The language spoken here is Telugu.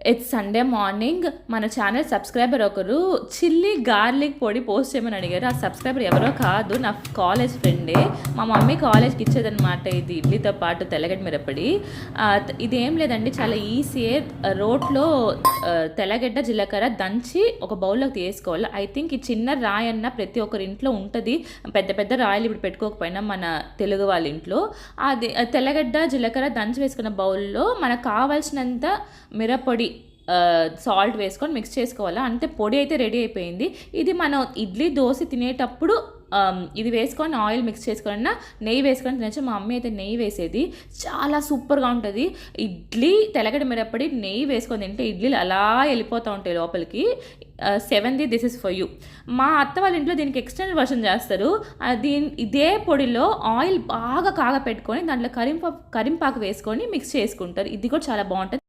It's Sunday morning. మన ఛానల్ సబ్స్క్రైబర్ ఒకరు చిల్లీ గార్లిక్ పొడి పోస్ట్ చేయమని అడిగారు. ఆ సబ్స్క్రైబర్ ఎవరో కాదు, నా కాలేజ్ ఫ్రెండే. మా మమ్మీ కాలేజ్కి ఇచ్చేదనమాట ఇది, ఇడ్లీతో పాటు తెల్లగడ్డ మిరపడి. ఇదేం లేదండి, చాలా ఈజీయే. రోట్లో తెల్లగడ్డ జీలకర్ర దంచి ఒక బౌల్లోకి తీసుకోవాలి. ఐ థింక్ ఈ చిన్న రాయి అన్న ప్రతి ఒక్కరి ఇంట్లో ఉంటుంది. పెద్ద పెద్ద రాయలు ఇప్పుడు పెట్టుకోకపోయినా మన తెలుగు వాళ్ళ ఇంట్లో అది తెల్లగడ్డ జీలకర్ర దంచి వేసుకున్న బౌల్లో మనకు కావాల్సినంత మిరపొడి, సాల్ట్ వేసుకొని మిక్స్ చేసుకోవాలా. అంటే పొడి అయితే రెడీ అయిపోయింది. ఇది మనం ఇడ్లీ దోశ తినేటప్పుడు ఇది వేసుకొని ఆయిల్ మిక్స్ చేసుకొని నెయ్యి వేసుకొని తినచ్చు. మా అమ్మ అయితే నెయ్యి వేసేది, చాలా సూపర్గా ఉంటుంది. ఇడ్లీ తెల్లగడ్డ మిరపడి నెయ్యి వేసుకొని తింటే ఇడ్లీలు అలా వెళ్ళిపోతూ ఉంటాయి లోపలికి. సెవెంది దిస్ ఇస్ ఫర్ యూ. మా అత్త వాళ్ళ ఇంట్లో దీనికి ఎక్స్టెండెడ్ వర్షన్ చేస్తారు. ఇదే పొడిలో ఆయిల్ బాగా కాగపెట్టుకొని దాంట్లో కరింపాకు వేసుకొని మిక్స్ చేసుకుంటారు. ఇది కూడా చాలా బాగుంటుంది.